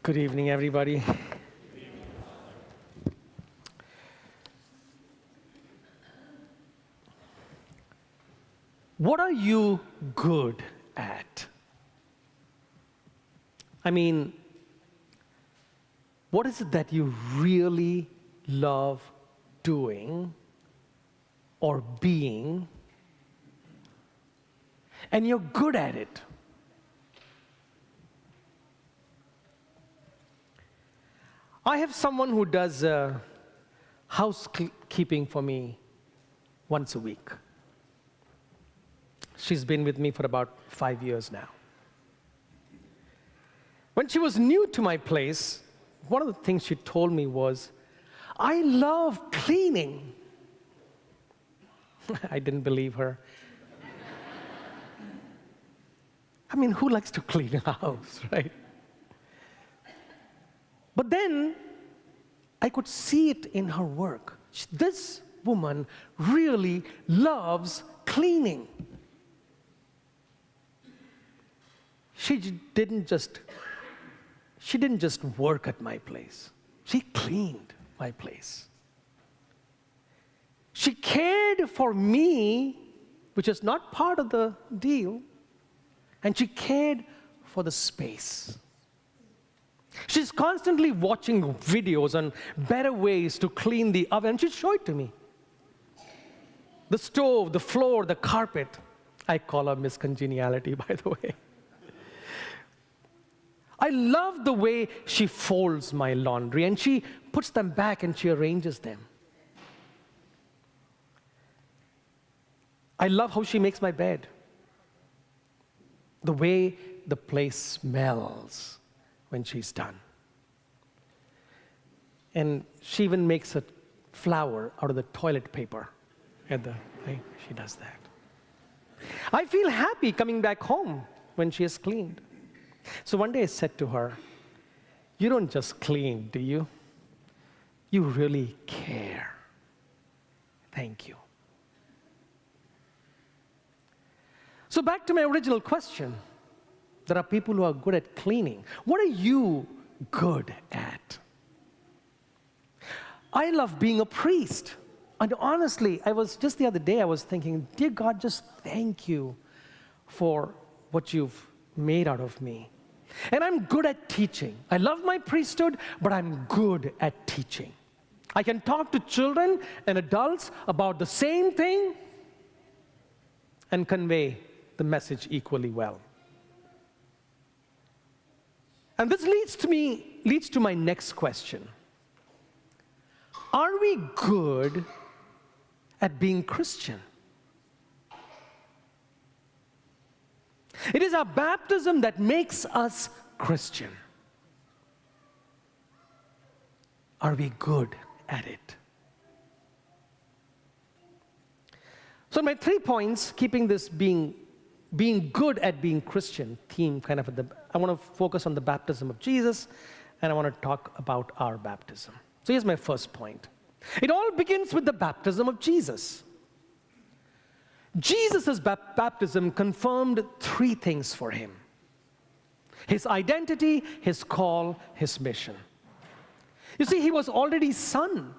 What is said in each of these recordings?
Good evening, everybody. What are you good at? I mean, what is it that you really love doing or being, and you're good at it? I have someone who does housekeeping for me once a week. She's been with me for about 5 years now. When she was new to my place, one of the things she told me was, I love cleaning. I didn't believe her. I mean, who likes to clean a house, right? But then I could see it in her work. This woman really loves cleaning. She didn't just work at my place. She cleaned my place. She cared for me, which is not part of the deal, and she cared for the space. She's constantly watching videos on better ways to clean the oven, and she'd show it to me. The stove, the floor, the carpet. I call her Miss Congeniality, by the way. I love the way she folds my laundry, and she puts them back and she arranges them. I love how she makes my bed. The way the place smells when she's done. And she even makes a flower out of the toilet paper. She does that. I feel happy coming back home when she has cleaned. So one day I said to her, you don't just clean, do you? You really care. Thank you. So back to my original question. There are people who are good at cleaning. What are you good at? I love being a priest. And honestly, just the other day, I was thinking, dear God, just thank you for what you've made out of me. And I'm good at teaching. I love my priesthood, but I'm good at teaching. I can talk to children and adults about the same thing and convey the message equally well. And this leads to my next question. Are we good at being Christian? It is our baptism that makes us Christian. Are we good at it? So my 3 points, keeping this being good at being Christian theme kind of I want to focus on the baptism of Jesus, and I want to talk about our baptism. So here's my first point. It all begins with the baptism of Jesus. Jesus' baptism confirmed 3 things for him: his identity, his call, his mission. You see, he was already son.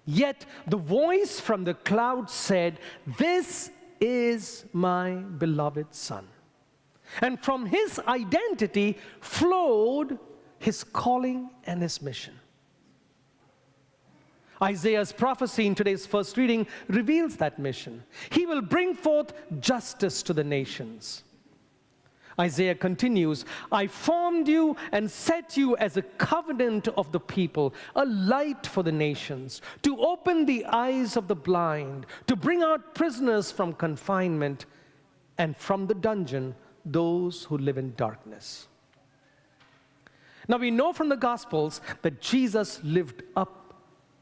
Yet the voice from the cloud said, "This is my beloved son." And from his identity flowed his calling and his mission. Isaiah's prophecy in today's first reading reveals that mission. He will bring forth justice to the nations. Isaiah continues, I formed you and set you as a covenant of the people, a light for the nations, to open the eyes of the blind, to bring out prisoners from confinement, and from the dungeon those who live in darkness. Now we know from the Gospels that Jesus lived up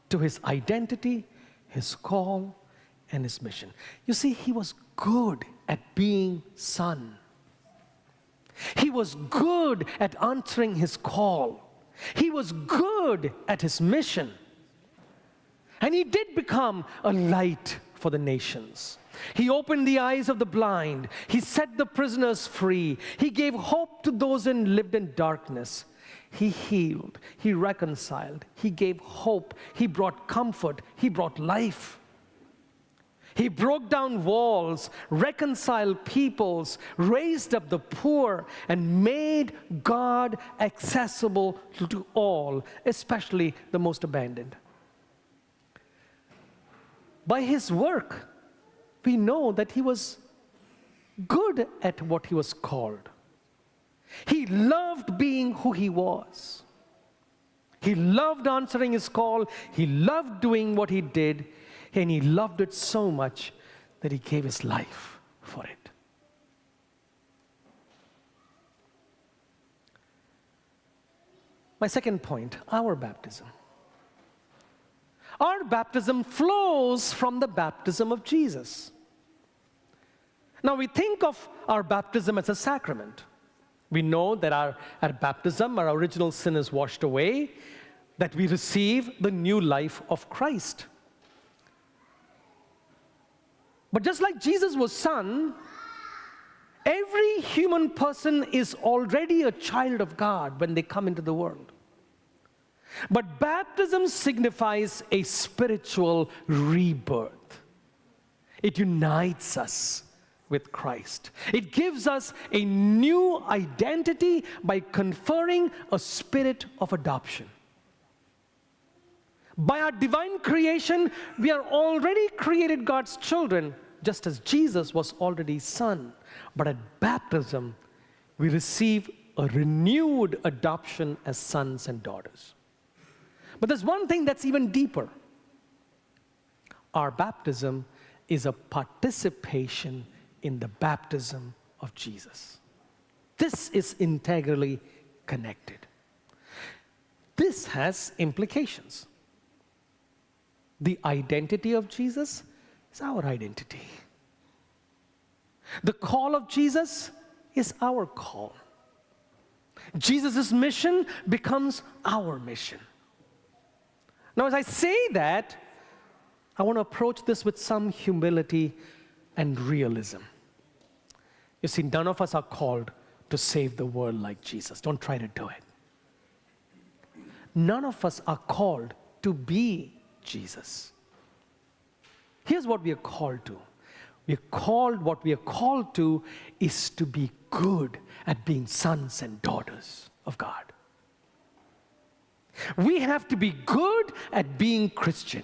to his identity, his call, and his mission. You see, he was good at being son. He was good at answering his call. He was good at his mission. And he did become a light for the nations. He opened the eyes of the blind. He set the prisoners free. He gave hope to those who lived in darkness. He healed, He reconciled, He gave hope, He brought comfort, He brought life. He broke down walls, reconciled peoples, raised up the poor, and made God accessible to all, especially the most abandoned. By His work, we know that He was good at what He was called. He loved being who He was. He loved answering His call. He loved doing what He did. And He loved it so much that He gave His life for it. My second point, our baptism. Our baptism flows from the baptism of Jesus. Now we think of our baptism as a sacrament. We know that at baptism, our original sin is washed away, that we receive the new life of Christ. But just like Jesus was Son, every human person is already a child of God when they come into the world. But baptism signifies a spiritual rebirth. It unites us with Christ. It gives us a new identity by conferring a spirit of adoption. By our divine creation, we are already created God's children, just as Jesus was already Son. But at baptism, we receive a renewed adoption as sons and daughters. But there's one thing that's even deeper. Our baptism is a participation in the baptism of Jesus. This is integrally connected. This has implications. The identity of Jesus is our identity. The call of Jesus is our call. Jesus' mission becomes our mission. Now, as I say that, I want to approach this with some humility and realism. You see, none of us are called to save the world like Jesus. Don't try to do it. None of us are called to be Jesus. Here's what we are called to. What we are called to is to be good at being sons and daughters of God. We have to be good at being Christian.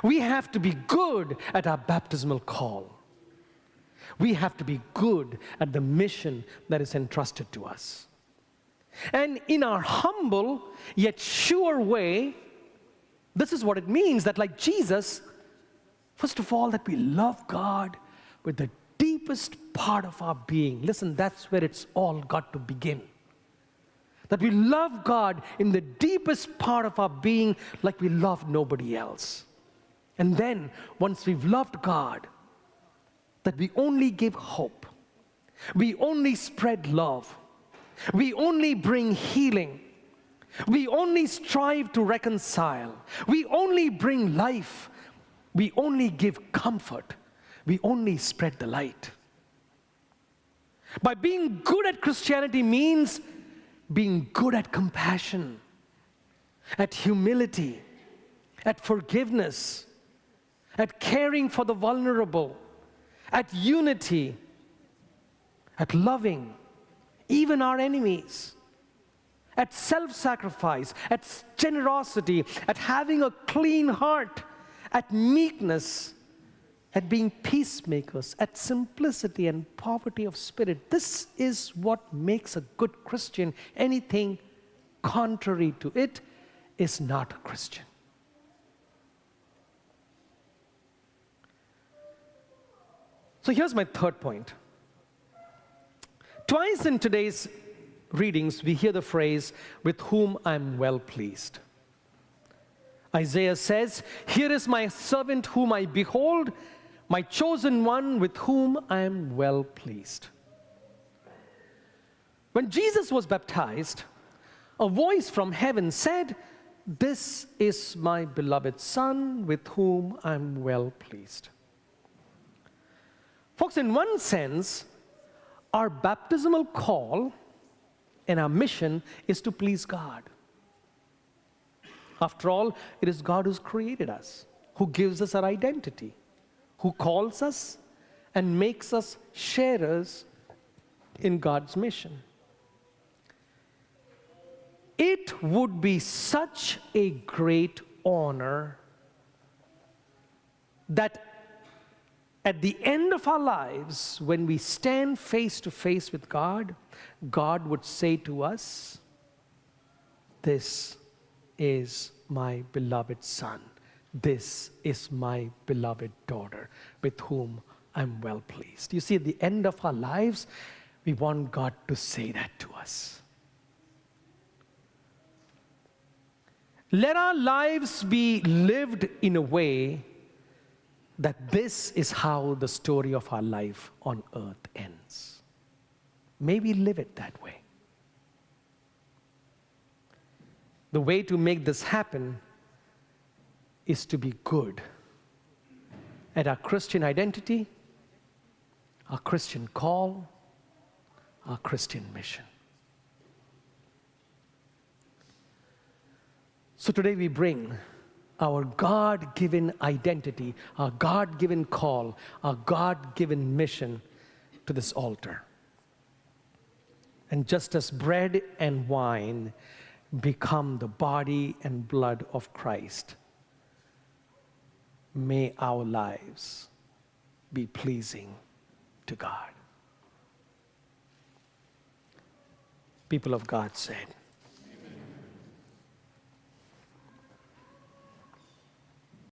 We have to be good at our baptismal call. We have to be good at the mission that is entrusted to us. And in our humble yet sure way, this is what it means, that like Jesus, first of all, that we love God with the deepest part of our being. Listen, that's where it's all got to begin. That we love God in the deepest part of our being like we love nobody else. And then, once we've loved God, that we only give hope. We only spread love. We only bring healing. We only strive to reconcile. We only bring life. We only give comfort. We only spread the light. By being good at Christianity means being good at compassion, at humility, at forgiveness, at caring for the vulnerable, at unity, at loving even our enemies, at self-sacrifice, at generosity, at having a clean heart, at meekness, at being peacemakers, at simplicity and poverty of spirit. This is what makes a good Christian. Anything contrary to it is not a Christian. So here's my third point. Twice in today's readings, we hear the phrase, "with whom I'm well pleased." Isaiah says, "Here is my servant whom I behold, my chosen one with whom I am well pleased." When Jesus was baptized, a voice from heaven said, "This is my beloved Son with whom I am well pleased." Folks, in one sense, our baptismal call and our mission is to please God. After all, it is God who's created us, who gives us our identity, who calls us and makes us sharers in God's mission. It would be such a great honor that at the end of our lives, when we stand face to face with God, God would say to us, "This is my beloved son. This is my beloved daughter, with whom I'm well pleased." You see, at the end of our lives, we want God to say that to us. Let our lives be lived in a way that this is how the story of our life on earth ends. May we live it that way. The way to make this happen is to be good at our Christian identity, our Christian call, our Christian mission. So today we bring our God-given identity, our God-given call, our God-given mission to this altar. And just as bread and wine become the body and blood of Christ, may our lives be pleasing to God. People of God said,